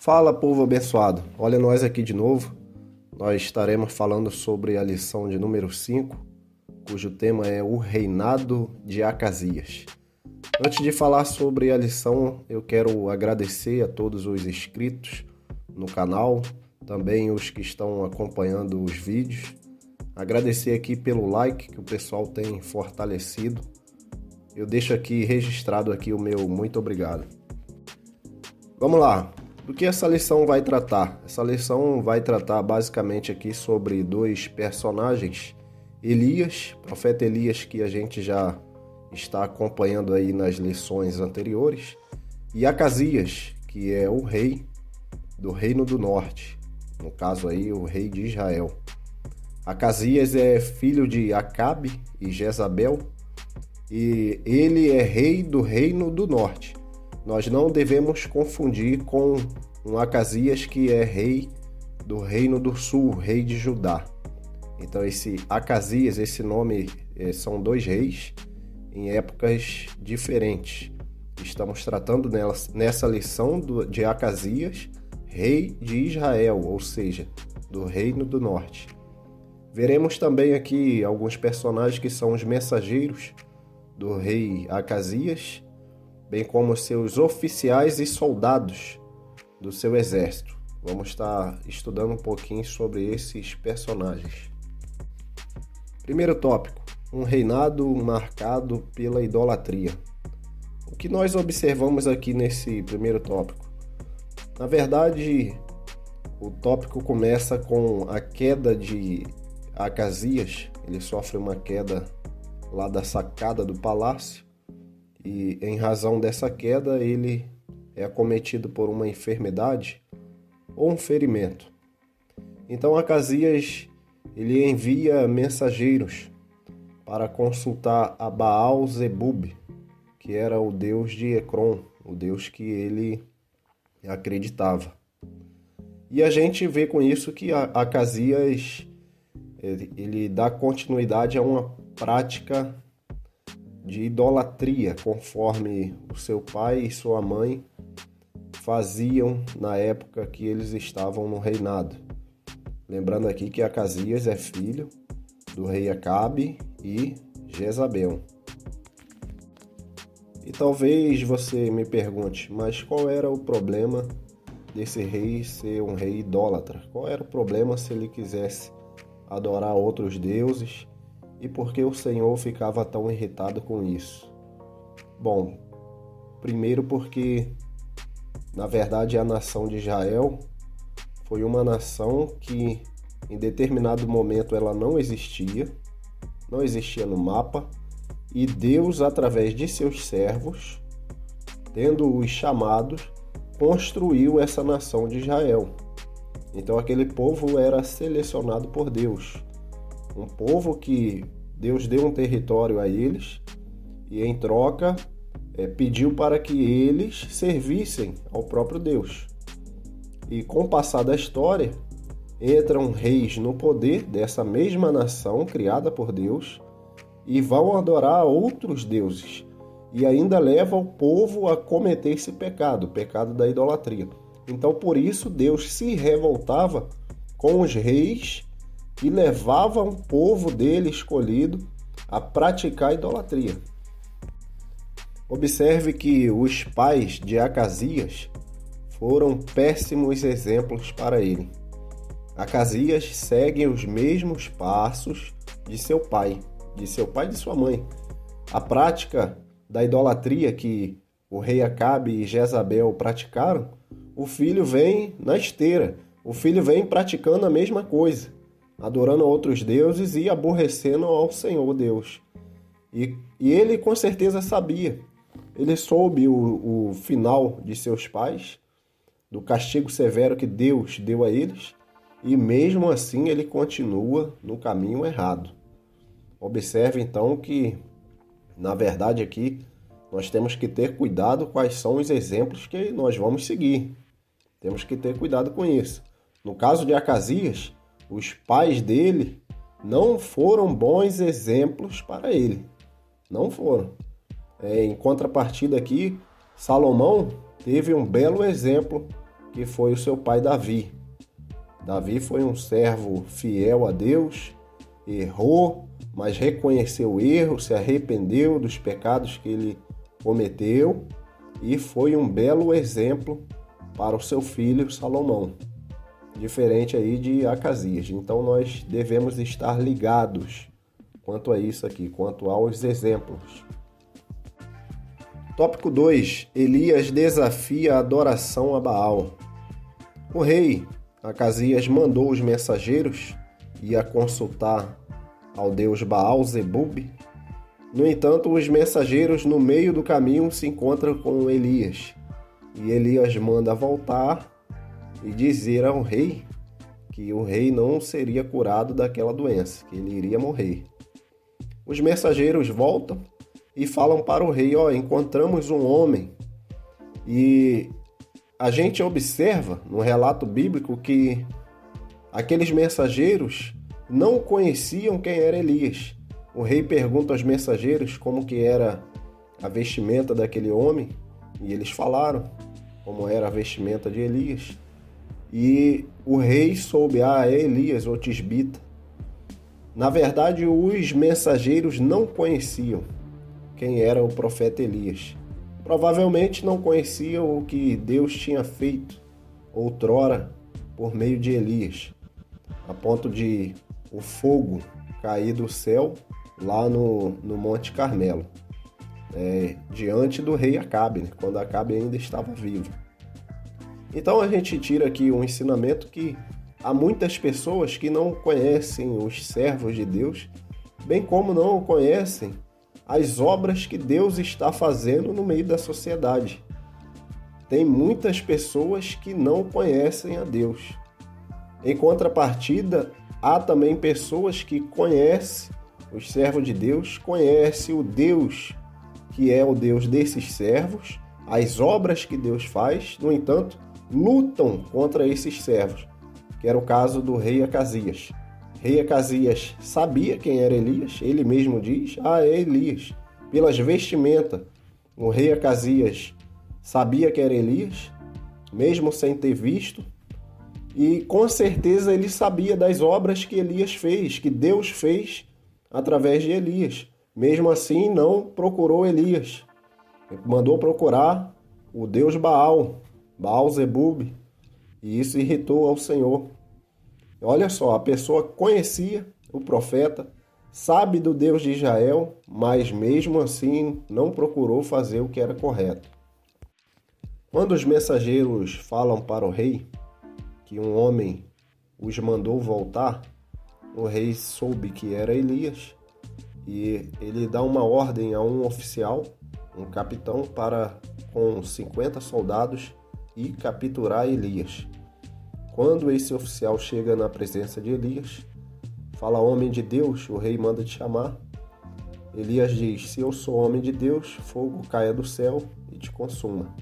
Fala, povo abençoado. Olha nós aqui de novo. Nós estaremos falando sobre a lição de número 5, cujo tema é o reinado de Acasias. Antes de falar sobre a lição, eu quero agradecer a todos os inscritos no canal, também os que estão acompanhando os vídeos. Agradecer aqui pelo like que o pessoal tem fortalecido. Eu deixo aqui registrado aqui o meu muito obrigado. Vamos lá. Do que essa lição vai tratar? Essa lição vai tratar basicamente aqui sobre dois personagens, Elias, profeta Elias, que a gente já está acompanhando aí nas lições anteriores, e Acasias, que é o rei do Reino do Norte, no caso aí o rei de Israel. Acasias é filho de Acabe e Jezabel, e ele é rei do Reino do Norte. Nós não devemos confundir com um Acasias que é rei do Reino do Sul, rei de Judá. Então esse Acasias, esse nome, são dois reis em épocas diferentes. Estamos tratando nessa lição de Acasias, rei de Israel, ou seja, do Reino do Norte. Veremos também aqui alguns personagens que são os mensageiros do rei Acasias, bem como seus oficiais e soldados do seu exército. Vamos estar estudando um pouquinho sobre esses personagens. Primeiro tópico, um reinado marcado pela idolatria. O que nós observamos aqui nesse primeiro tópico? Na verdade, o tópico começa com a queda de Acasias. Ele sofre uma queda lá da sacada do palácio. E em razão dessa queda, ele é acometido por uma enfermidade ou um ferimento. Então Acasias, ele envia mensageiros para consultar a Baal-zebub, que era o deus de Ecrom, o deus que ele acreditava. E a gente vê com isso que Acasias, ele dá continuidade a uma prática de idolatria, conforme o seu pai e sua mãe faziam na época que eles estavam no reinado. Lembrando aqui que Acasias é filho do rei Acabe e Jezabel. E talvez você me pergunte, mas qual era o problema desse rei ser um rei idólatra? Qual era o problema se ele quisesse adorar outros deuses? E por que o Senhor ficava tão irritado com isso? Bom, primeiro porque, na verdade, a nação de Israel foi uma nação que, em determinado momento, ela não existia no mapa, e Deus, através de seus servos, tendo-os chamados, construiu essa nação de Israel. Então, aquele povo era selecionado por Deus. Um povo que Deus deu um território a eles e, em troca, pediu para que eles servissem ao próprio Deus. E com o passar da história, entram reis no poder dessa mesma nação criada por Deus e vão adorar outros deuses. E ainda levam o povo a cometer esse pecado, o pecado da idolatria. Então, por isso, Deus se revoltava com os reis e levava um povo dele escolhido a praticar idolatria. Observe que os pais de Acasias foram péssimos exemplos para ele. Acasias segue os mesmos passos de seu pai e de sua mãe. A prática da idolatria que o rei Acabe e Jezabel praticaram, o filho vem na esteira, o filho vem praticando a mesma coisa, adorando a outros deuses e aborrecendo ao Senhor Deus. E ele com certeza sabia. Ele soube o final de seus pais, do castigo severo que Deus deu a eles, e mesmo assim ele continua no caminho errado. Observe então que, na verdade aqui, nós temos que ter cuidado quais são os exemplos que nós vamos seguir. Temos que ter cuidado com isso. No caso de Acasias, os pais dele não foram bons exemplos para ele. Não foram. Em contrapartida aqui, Salomão teve um belo exemplo que foi o seu pai Davi. Davi foi um servo fiel a Deus, errou, mas reconheceu o erro, se arrependeu dos pecados que ele cometeu e foi um belo exemplo para o seu filho Salomão, diferente aí de Acasias. Então nós devemos estar ligados quanto a isso aqui, quanto aos exemplos. Tópico 2. Elias desafia a adoração a Baal. O rei Acasias mandou os mensageiros ir a consultar ao deus Baal-zebub. No entanto, os mensageiros no meio do caminho se encontram com Elias. E Elias manda voltar e dizer ao rei que o rei não seria curado daquela doença, que ele iria morrer. Os mensageiros voltam e falam para o rei: encontramos um homem. E a gente observa no relato bíblico que aqueles mensageiros não conheciam quem era Elias. O rei pergunta aos mensageiros como que era a vestimenta daquele homem, e eles falaram como era a vestimenta de Elias. E o rei soube, é Elias, o tisbita. Na verdade, os mensageiros não conheciam quem era o profeta Elias. Provavelmente não conheciam o que Deus tinha feito outrora por meio de Elias, a ponto de o fogo cair do céu lá no Monte Carmelo, diante do rei Acabe, quando Acabe ainda estava vivo. Então a gente tira aqui um ensinamento que há muitas pessoas que não conhecem os servos de Deus, bem como não conhecem as obras que Deus está fazendo no meio da sociedade. Tem muitas pessoas que não conhecem a Deus. Em contrapartida, há também pessoas que conhecem os servos de Deus, conhecem o Deus que é o Deus desses servos, as obras que Deus faz, no entanto, lutam contra esses servos, que era o caso do rei Acasias. Rei Acasias sabia quem era Elias, ele mesmo diz, é Elias. Pelas vestimentas, o rei Acasias sabia que era Elias, mesmo sem ter visto, e com certeza ele sabia das obras que Elias fez, que Deus fez através de Elias. Mesmo assim, não procurou Elias. Ele mandou procurar o deus Baal-zebub, e isso irritou ao Senhor. Olha só, a pessoa conhecia o profeta, sabe do Deus de Israel, mas mesmo assim não procurou fazer o que era correto. Quando os mensageiros falam para o rei que um homem os mandou voltar, o rei soube que era Elias e ele dá uma ordem a um oficial, um capitão, para com 50 soldados ir capturar Elias. Quando esse oficial chega na presença de Elias, fala: homem de Deus, o rei manda te chamar. Elias diz: se eu sou homem de Deus, fogo caia do céu e te consuma.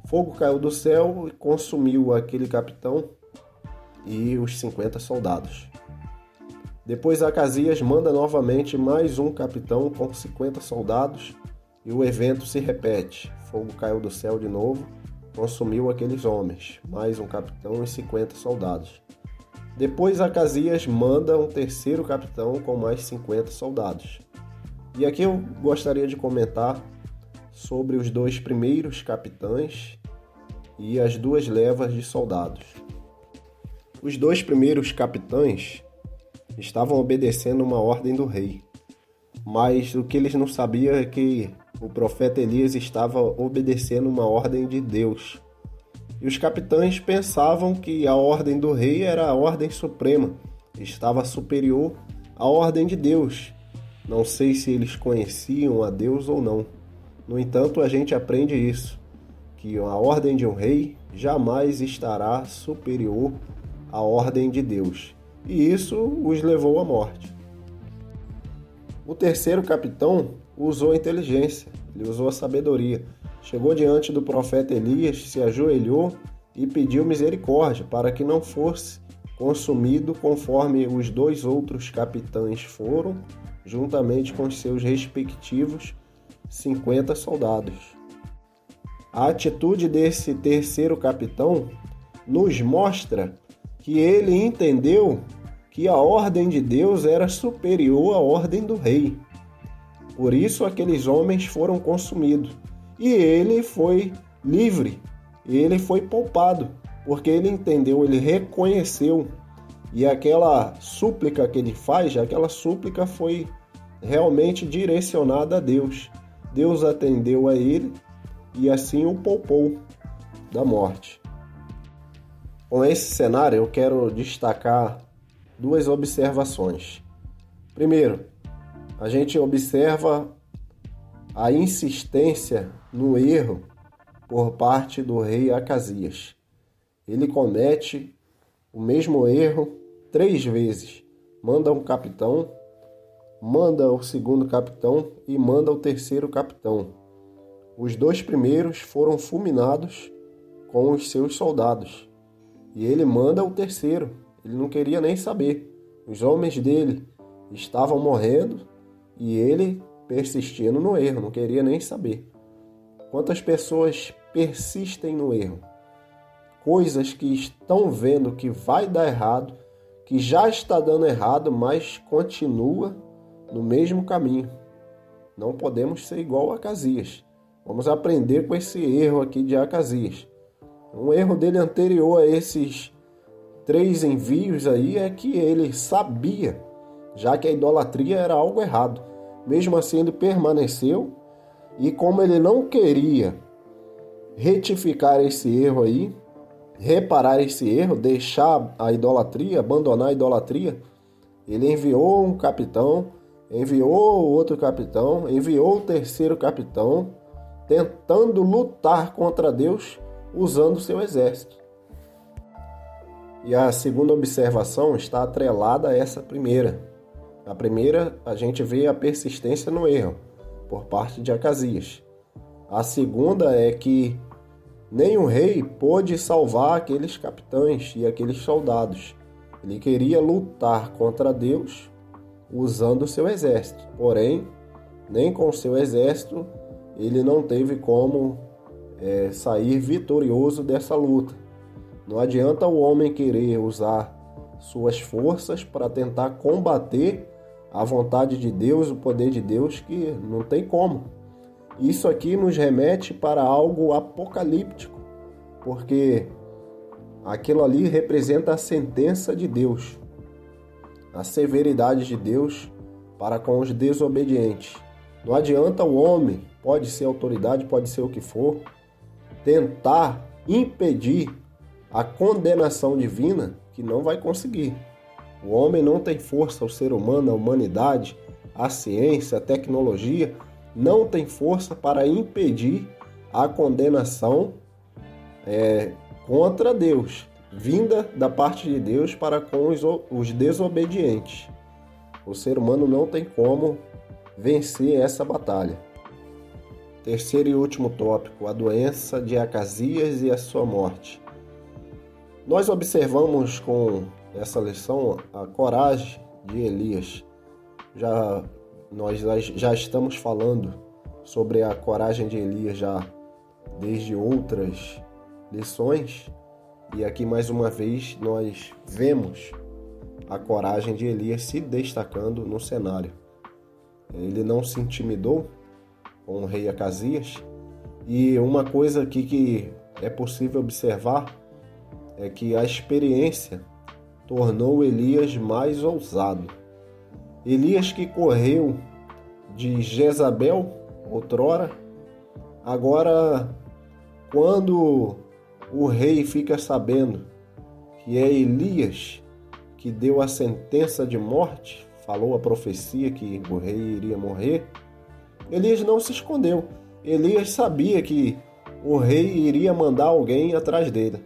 Fogo caiu do céu e consumiu aquele capitão e os 50 soldados. Depois Acasias manda novamente mais um capitão com 50 soldados e o evento se repete. Fogo caiu do céu de novo, consumiu aqueles homens, mais um capitão e 50 soldados. Depois Acasias manda um terceiro capitão com mais 50 soldados. E aqui eu gostaria de comentar sobre os dois primeiros capitães e as duas levas de soldados. Os dois primeiros capitães estavam obedecendo uma ordem do rei, mas o que eles não sabiam é que o profeta Elias estava obedecendo uma ordem de Deus. E os capitães pensavam que a ordem do rei era a ordem suprema, estava superior à ordem de Deus. Não sei se eles conheciam a Deus ou não. No entanto, a gente aprende isso, que a ordem de um rei jamais estará superior à ordem de Deus. E isso os levou à morte. O terceiro capitão usou a inteligência, ele usou a sabedoria. Chegou diante do profeta Elias, se ajoelhou e pediu misericórdia para que não fosse consumido conforme os dois outros capitães foram, juntamente com seus respectivos 50 soldados. A atitude desse terceiro capitão nos mostra que ele entendeu que a ordem de Deus era superior à ordem do rei. Por isso aqueles homens foram consumidos. E ele foi livre, ele foi poupado, porque ele entendeu, ele reconheceu. E aquela súplica que ele faz, aquela súplica foi realmente direcionada a Deus. Deus atendeu a ele e assim o poupou da morte. Com esse cenário, eu quero destacar duas observações. Primeiro, a gente observa a insistência no erro por parte do rei Acasias. Ele comete o mesmo erro 3 vezes. Manda um capitão, manda o segundo capitão e manda o terceiro capitão. Os 2 primeiros foram fulminados com os seus soldados. E ele manda o terceiro. Ele não queria nem saber. Os homens dele estavam morrendo e ele persistindo no erro, não queria nem saber. Quantas pessoas persistem no erro? Coisas que estão vendo que vai dar errado, que já está dando errado, mas continua no mesmo caminho. Não podemos ser igual a Acasias. Vamos aprender com esse erro aqui de Acasias. Um erro dele anterior a esses 3 envios aí é que ele sabia, já que a idolatria era algo errado. Mesmo assim ele permaneceu e como ele não queria retificar esse erro aí, reparar esse erro, deixar a idolatria, abandonar a idolatria, ele enviou um capitão, enviou outro capitão, enviou o terceiro capitão, tentando lutar contra Deus usando o seu exército. E a segunda observação está atrelada a essa primeira. A primeira, a gente vê a persistência no erro por parte de Acasias. A segunda é que nem o rei pôde salvar aqueles capitães e aqueles soldados. Ele queria lutar contra Deus usando o seu exército. Porém, nem com o seu exército ele não teve como sair vitorioso dessa luta. Não adianta o homem querer usar suas forças para tentar combater a vontade de Deus, o poder de Deus, que não tem como. Isso aqui nos remete para algo apocalíptico, porque aquilo ali representa a sentença de Deus, a severidade de Deus para com os desobedientes. Não adianta o homem, pode ser autoridade, pode ser o que for, tentar impedir a condenação divina, que não vai conseguir. O homem não tem força, o ser humano, a humanidade, a ciência, a tecnologia, não tem força para impedir a condenação contra Deus, vinda da parte de Deus para com os desobedientes. O ser humano não tem como vencer essa batalha. Terceiro e último tópico, a doença de Acasias e a sua morte. Nós observamos com essa lição a coragem de Elias. Nós já estamos falando sobre a coragem de Elias já desde outras lições. E aqui mais uma vez nós vemos a coragem de Elias se destacando no cenário. Ele não se intimidou com o rei Acasias. E uma coisa aqui que é possível observar é que a experiência tornou Elias mais ousado. Elias, que correu de Jezabel outrora, agora quando o rei fica sabendo que é Elias que deu a sentença de morte, falou a profecia que o rei iria morrer, Elias não se escondeu. Elias sabia que o rei iria mandar alguém atrás dele.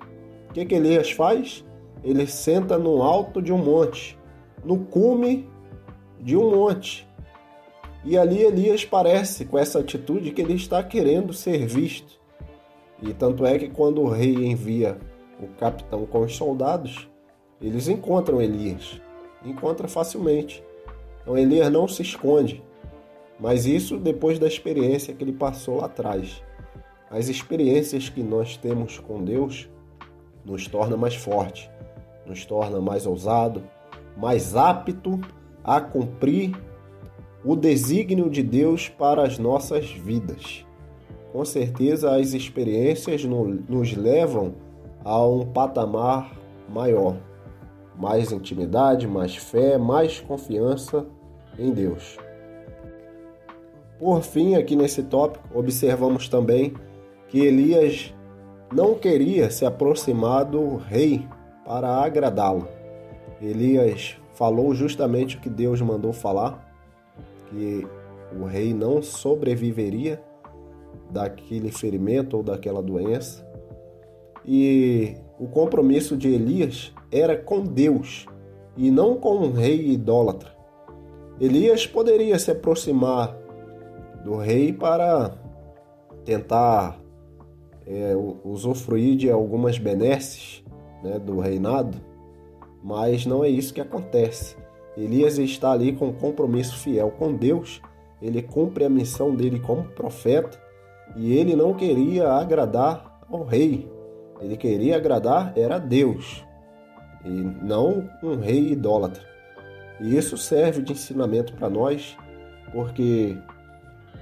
O que Elias faz? Ele senta no alto de um monte, no cume de um monte. E ali Elias parece, com essa atitude, que ele está querendo ser visto. E tanto é que quando o rei envia o capitão com os soldados, eles encontram Elias. Encontra facilmente. Então Elias não se esconde. Mas isso depois da experiência que ele passou lá atrás. As experiências que nós temos com Deus nos torna mais forte, nos torna mais ousado, mais apto a cumprir o desígnio de Deus para as nossas vidas. Com certeza as experiências nos levam a um patamar maior, mais intimidade, mais fé, mais confiança em Deus. Por fim, aqui nesse tópico, observamos também que Elias não queria se aproximar do rei para agradá-lo. Elias falou justamente o que Deus mandou falar, que o rei não sobreviveria daquele ferimento ou daquela doença. E o compromisso de Elias era com Deus e não com um rei idólatra. Elias poderia se aproximar do rei para tentar usufruir de algumas benesses, do reinado, mas não é isso que acontece. Elias está ali com um compromisso fiel com Deus, ele cumpre a missão dele como profeta e ele não queria agradar ao rei, ele queria agradar era a Deus e não um rei idólatra. E isso serve de ensinamento para nós, porque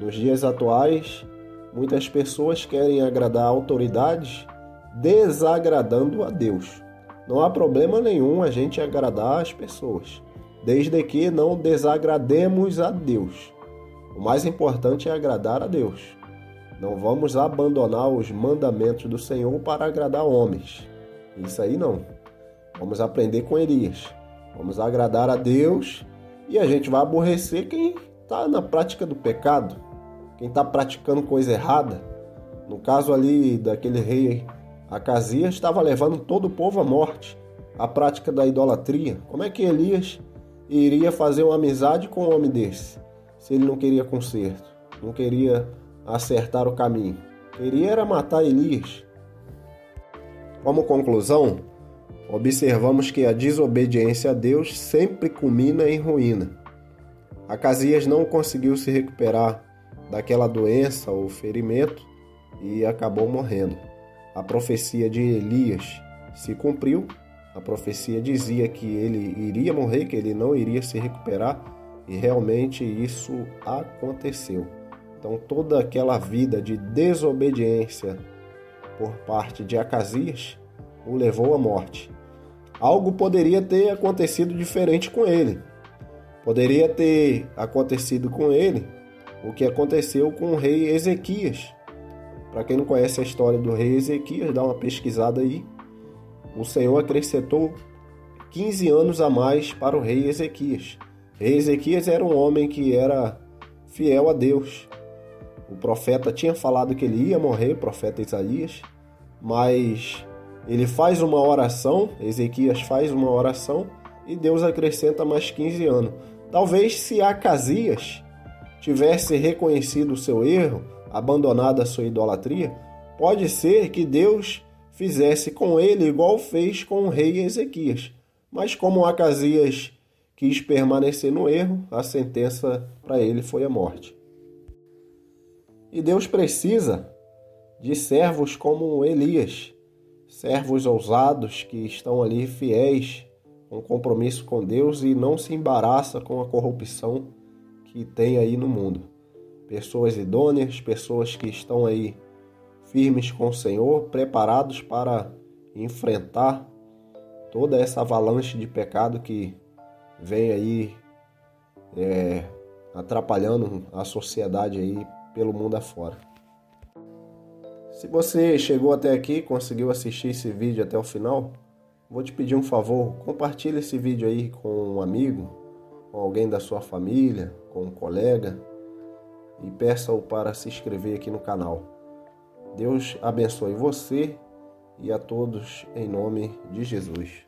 nos dias atuais muitas pessoas querem agradar autoridades desagradando a Deus. Não há problema nenhum a gente agradar as pessoas, desde que não desagrademos a Deus. O mais importante é agradar a Deus. Não vamos abandonar os mandamentos do Senhor para agradar homens. Isso aí não. Vamos aprender com Elias. Vamos agradar a Deus e a gente vai aborrecer quem está na prática do pecado, quem está praticando coisa errada. No caso ali daquele rei Acasias, estava levando todo o povo à morte, a prática da idolatria. Como é que Elias iria fazer uma amizade com um homem desse, se ele não queria conserto, não queria acertar o caminho? Queria era matar Elias. Como conclusão, observamos que a desobediência a Deus sempre culmina em ruína. Acasias não conseguiu se recuperar daquela doença ou ferimento e acabou morrendo. A profecia de Elias se cumpriu. A profecia dizia que ele iria morrer, que ele não iria se recuperar, e realmente isso aconteceu. Então toda aquela vida de desobediência por parte de Acasias o levou à morte. Algo poderia ter acontecido diferente com ele. Poderia ter acontecido com ele o que aconteceu com o rei Ezequias. Para quem não conhece a história do rei Ezequias, dá uma pesquisada aí. O Senhor acrescentou 15 anos a mais para o rei Ezequias. O rei Ezequias era um homem que era fiel a Deus. O profeta tinha falado que ele ia morrer, o profeta Isaías, mas ele faz uma oração, Ezequias faz uma oração e Deus acrescenta mais 15 anos. Talvez se Acasias tivesse reconhecido o seu erro, abandonado a sua idolatria, pode ser que Deus fizesse com ele igual fez com o rei Ezequias. Mas como Acasias quis permanecer no erro, a sentença para ele foi a morte. E Deus precisa de servos como Elias, servos ousados que estão ali fiéis, com compromisso com Deus e não se embaraça com a corrupção que tem aí no mundo. Pessoas idôneas, pessoas que estão aí firmes com o Senhor, preparados para enfrentar toda essa avalanche de pecado que vem aí atrapalhando a sociedade aí pelo mundo afora. Se você chegou até aqui, conseguiu assistir esse vídeo até o final, vou te pedir um favor, compartilhe esse vídeo aí com um amigo, com alguém da sua família, com um colega, e peça-o para se inscrever aqui no canal. Deus abençoe você e a todos em nome de Jesus.